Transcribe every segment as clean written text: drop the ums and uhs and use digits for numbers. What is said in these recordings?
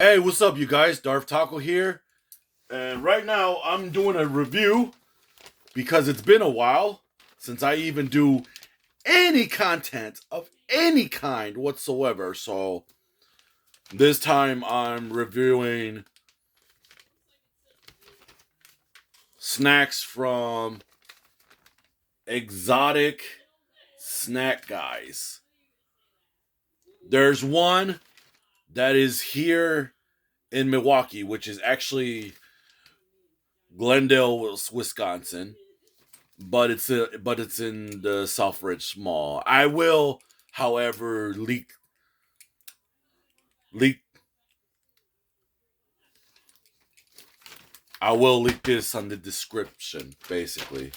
Hey, what's up, you guys? Darth Taco here. And right now, I'm doing a review because it's been a while since I even do any content of any kind whatsoever. So, this time I'm reviewing snacks from Exotic Snack Guys. There's one that is here in Milwaukee, which is actually Glendale, Wisconsin, but it's in the Southridge Mall. I will, however, leak. I will leak this on the description, basically.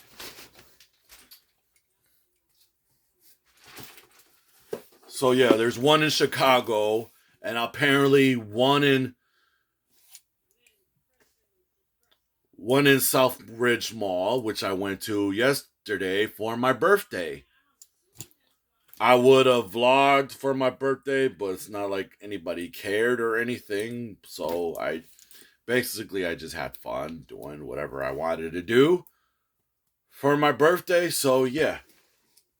So yeah, there's one in Chicago, and apparently one in Southridge Mall, which I went to yesterday for my birthday. I would have vlogged for my birthday, but it's not like anybody cared or anything. So I just had fun doing whatever I wanted to do for my birthday. So yeah,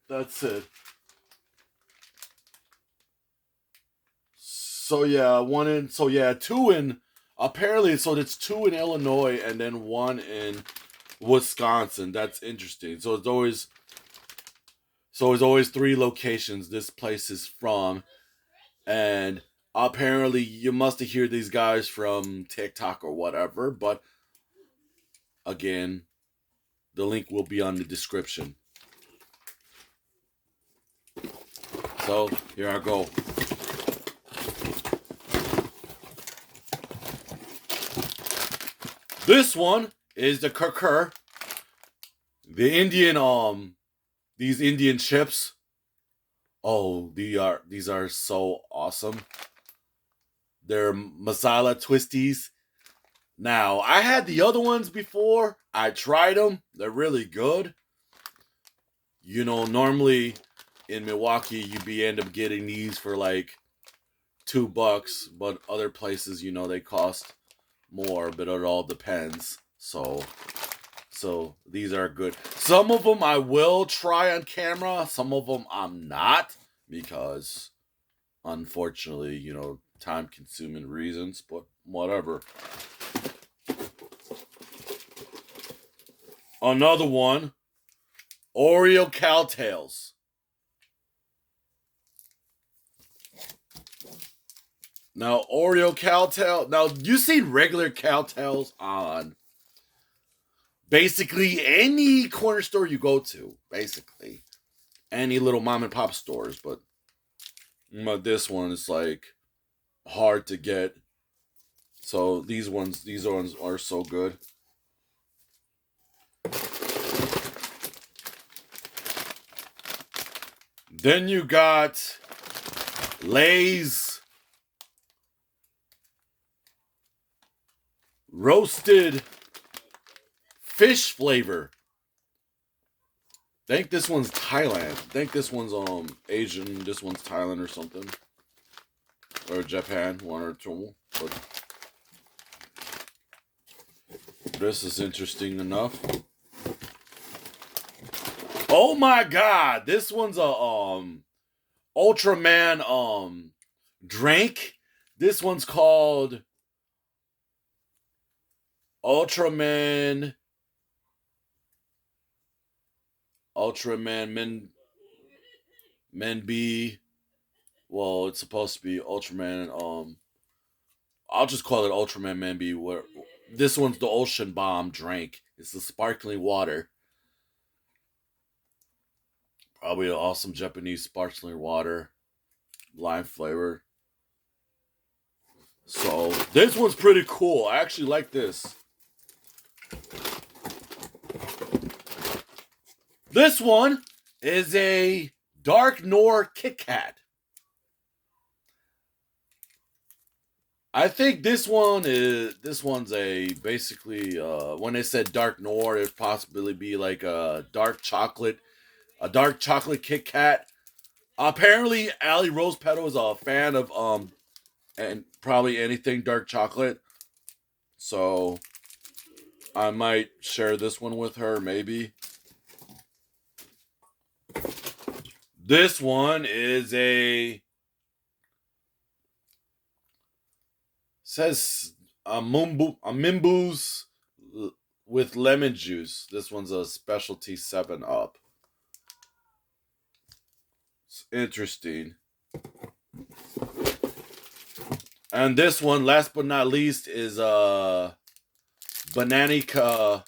that's it. Two in apparently so it's two in Illinois and then one in Wisconsin. That's interesting. So it's always three locations this place is from, and apparently you must have heard these guys from TikTok or whatever. But again, the link will be on the description. So here I go. This one is the Kurkur, the Indian these Indian chips. Oh, these are so awesome. They're masala twisties. Now, I had the other ones before. I tried them. They're really good. Normally in Milwaukee you end up getting these for like $2, but other places, they cost more, but it all depends. So these are good. Some of them I will try on camera. Some of them I'm not because unfortunately, time consuming reasons, but whatever. Another one, Oreo Cowtails. Now, Oreo Cowtail. Now, you see regular Cowtails on basically any corner store you go to. Basically, any little mom and pop stores. But this one is like hard to get. So these ones are so good. Then you got Lay's roasted fish flavor. I think this one's Thailand. I think this one's Asian. This one's Thailand or something, or Japan, one or two. But this is interesting enough. Oh my God! This one's a Ultraman drink. This one's called Ultraman Ultraman Men B. Well, it's supposed to be Ultraman. I'll just call it Ultraman Men B. Where this one's the Ocean Bomb drink. It's the sparkling water. Probably an awesome Japanese sparkling water, lime flavor. So this one's pretty cool. I actually like this. This one is a Dark Nor Kit Kat. I think this one's a basically when they said Dark Nor, it'd possibly be like a dark chocolate Kit Kat. Apparently, Ali Rose Petal is a fan of and probably anything dark chocolate. So I might share this one with her, maybe. This one is says a Mimbu's with lemon juice. This one's a specialty 7-Up. It's interesting. And this one, last but not least, is Bananica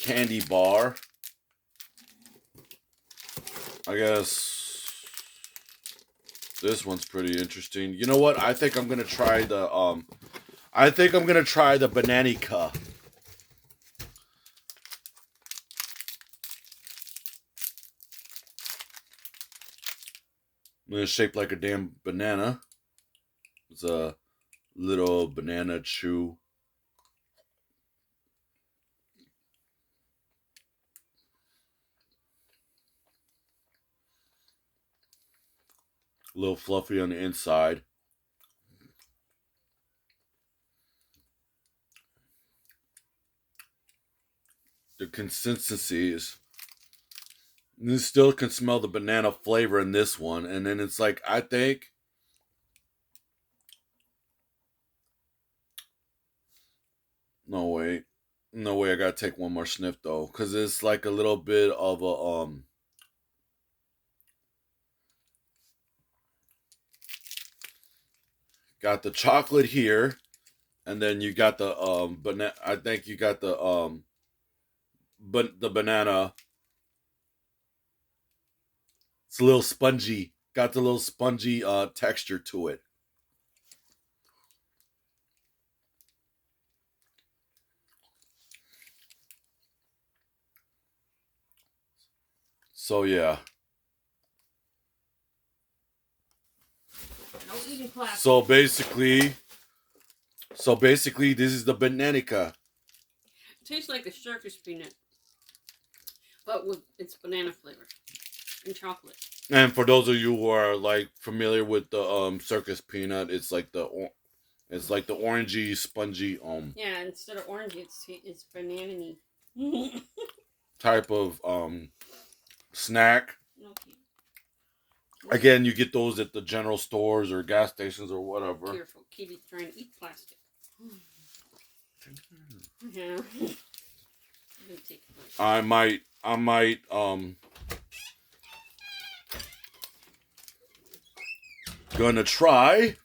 candy bar. I guess this one's pretty interesting. You know what? I think I'm gonna try the Bananica. It's shaped like a damn banana. It's a little banana chew. A little fluffy on the inside. The consistency is... You still can smell the banana flavor in this one. And then it's like, I think... No way. No way, I gotta take one more sniff though. Because it's like a little bit of a... Got the chocolate here. And then you got the banana. I think you got the banana. It's a little spongy. Got the little spongy texture to it. So yeah. So basically, this is the Bananica. It tastes like a circus peanut, but with its banana flavor and chocolate. And for those of you who are like familiar with the circus peanut, it's like the orangey, spongy Yeah, instead of orangey, it's banana-y. type of snack. Okay. Again, you get those at the general stores or gas stations or whatever. Careful, Kitty's trying to eat plastic. Yeah. I might gonna try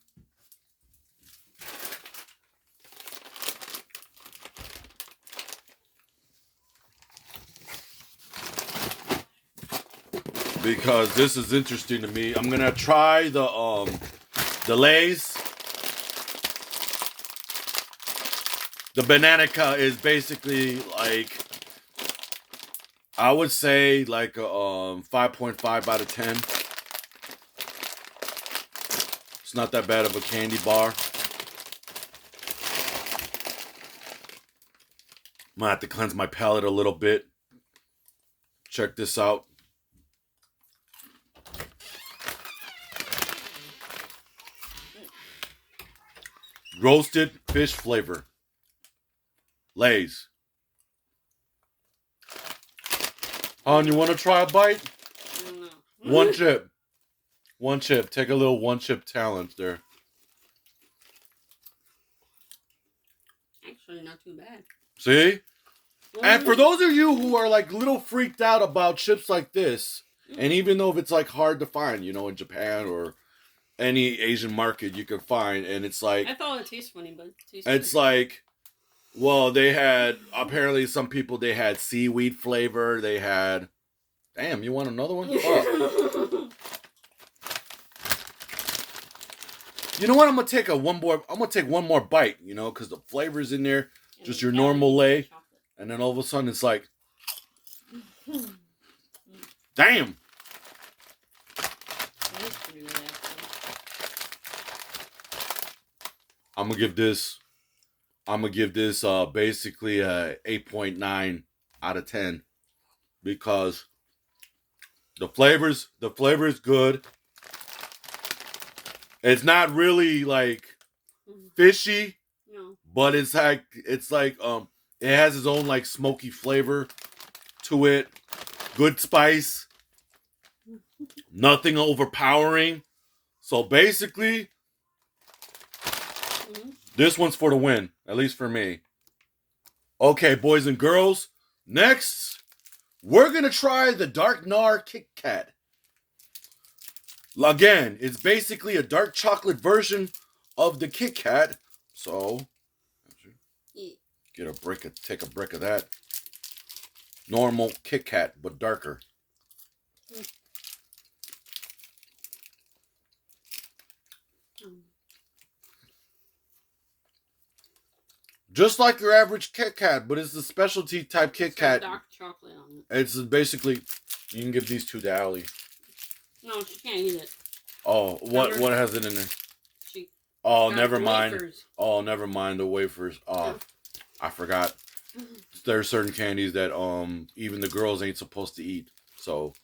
because this is interesting to me. I'm gonna try the Lay's. The Bananica is basically like, I would say like a 5.5 out of 10. It's not that bad of a candy bar. I'm gonna have to cleanse my palate a little bit. Check this out. Roasted fish flavor. Lay's. Hon, you want to try a bite? No. One chip. One chip. Take a little one chip challenge there. Actually, not too bad. See? And for those of you who are like little freaked out about chips like this, and even though if it's like hard to find, you know, in Japan or any Asian market you can find, and it's like... I thought it tastes funny, but it's like... Well, they had, apparently some people, they had seaweed flavor. They had, damn, you want another one? Oh. You know what? I'm going to take one more bite, you know, because the flavor's in there. And just your normal Lay. Chocolate. And then all of a sudden it's like, damn. I'm going to give this basically a 8.9 out of 10 because the flavor is good. It's not really like Mhm. fishy, No. but it's like it has its own like smoky flavor to it. Good spice, nothing overpowering. So basically, Mhm. this one's for the win, at least for me. Okay, boys and girls, next we're gonna try the Dark Nar Kit Kat. Again, it's basically a dark chocolate version of the Kit Kat. So take a brick of that. Normal Kit Kat, but darker. Just like your average Kit Kat, but it's the specialty type Kit Kat. Dark chocolate on it. It's basically, you can give these two to Allie. No, she can't eat it. Oh, what has it in there? Oh, never mind. Wafers. Oh, never mind the wafers. Oh, yeah. I forgot. There are certain candies that even the girls ain't supposed to eat, so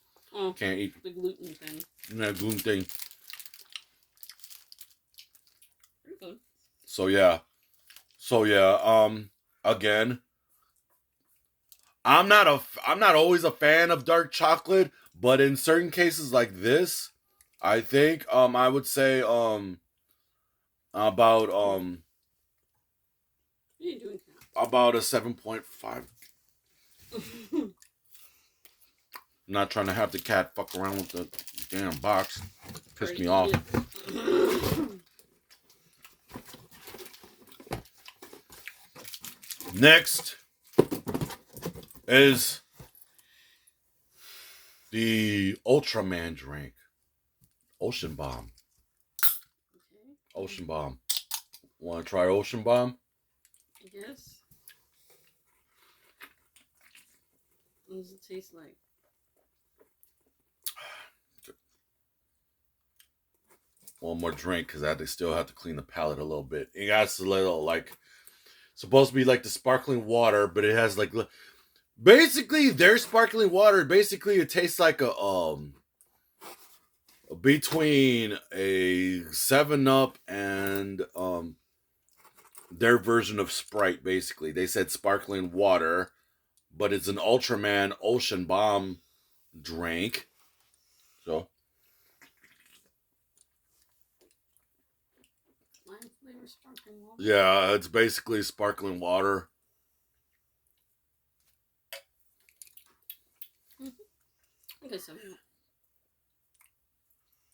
can't eat the gluten thing. That gluten thing. Pretty good. So yeah. Again, I'm not always a fan of dark chocolate, but in certain cases like this, I think I would say about What are you doing? About a 7.5. I'm not trying to have the cat fuck around with the damn box. Piss me off. Next is the Ultraman drink. Ocean Bomb. Okay. Ocean Bomb. Want to try Ocean Bomb? I guess. What does it taste like? One more drink because I still have to clean the palate a little bit. It got a little like supposed to be like the sparkling water, but it has like basically their sparkling water. Basically, it tastes like a between a 7-Up and their version of Sprite. Basically, they said sparkling water, but it's an Ultraman Ocean Bomb drink. So. Sparkling water. Yeah, it's basically sparkling water. Okay, so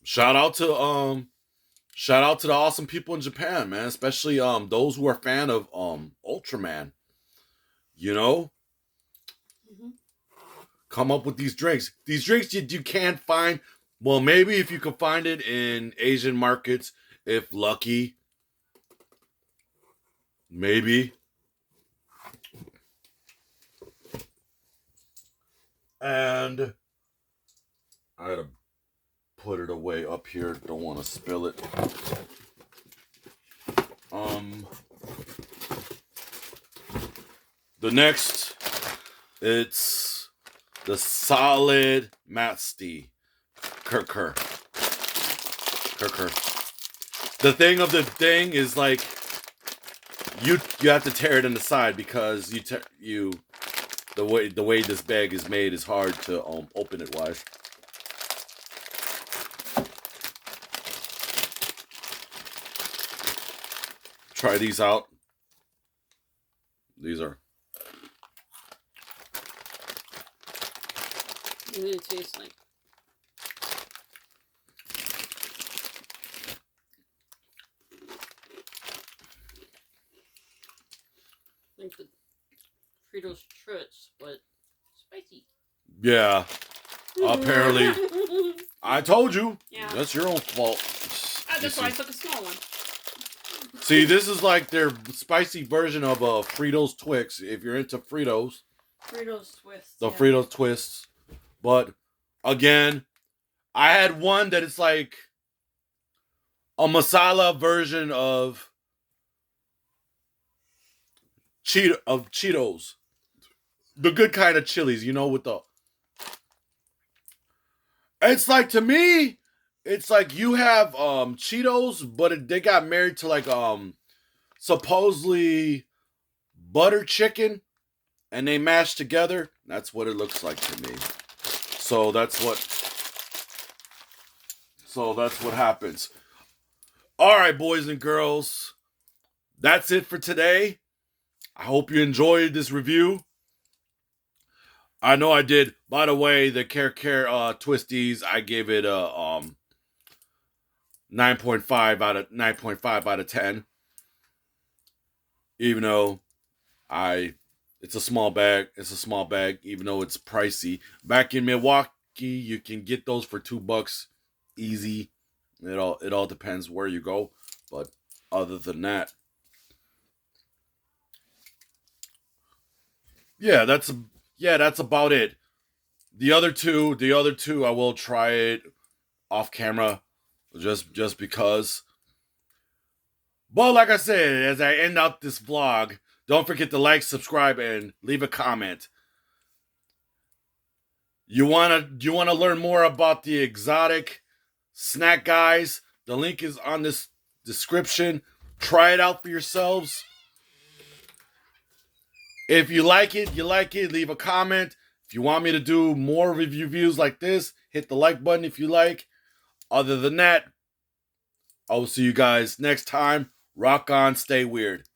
shout out to the awesome people in Japan, man, especially those who are a fan of Ultraman. You know, come up with these drinks. These drinks you can't find. Well, maybe if you can find it in Asian markets, if lucky. Maybe. And I gotta put it away up here. Don't want to spill it. The next, it's the solid Matsti. Kirker. The thing of the thing is like you have to tear it in the side because the way this bag is made is hard to open it wide. Try these out. These are. What do it taste like? Like the Fritos Treats, but spicy. Yeah. Apparently. I told you. Yeah. That's your own fault. That's why I took a small one. See, this is like their spicy version of Fritos Twix. If you're into Fritos. Fritos Twists. The Fritos Twists. But, again, I had one that is like a masala version of Cheetos. The good kind of chilies, with the... It's like, to me, It's like you have Cheetos, but they got married to like supposedly butter chicken, and they mashed together. That's what it looks like to me. So that's what. So that's what happens. All right, boys and girls, that's it for today. I hope you enjoyed this review. I know I did. By the way, the Care Twisties, I gave it a 9.5 out of 10. Even though it's a small bag. It's a small bag, even though it's pricey. Back in Milwaukee, you can get those for $2 easy. It all depends where you go, but other than that, yeah, that's about it. The other two, I will try it off camera, just because. But like I said, as I end out this vlog, don't forget to like, subscribe, and leave a comment. You wanna learn more about the exotic snack guys? The link is on this description. Try it out for yourselves. If you like it, leave a comment. If you want me to do more reviews like this, hit the like button if you like. Other than that, I will see you guys next time. Rock on, stay weird.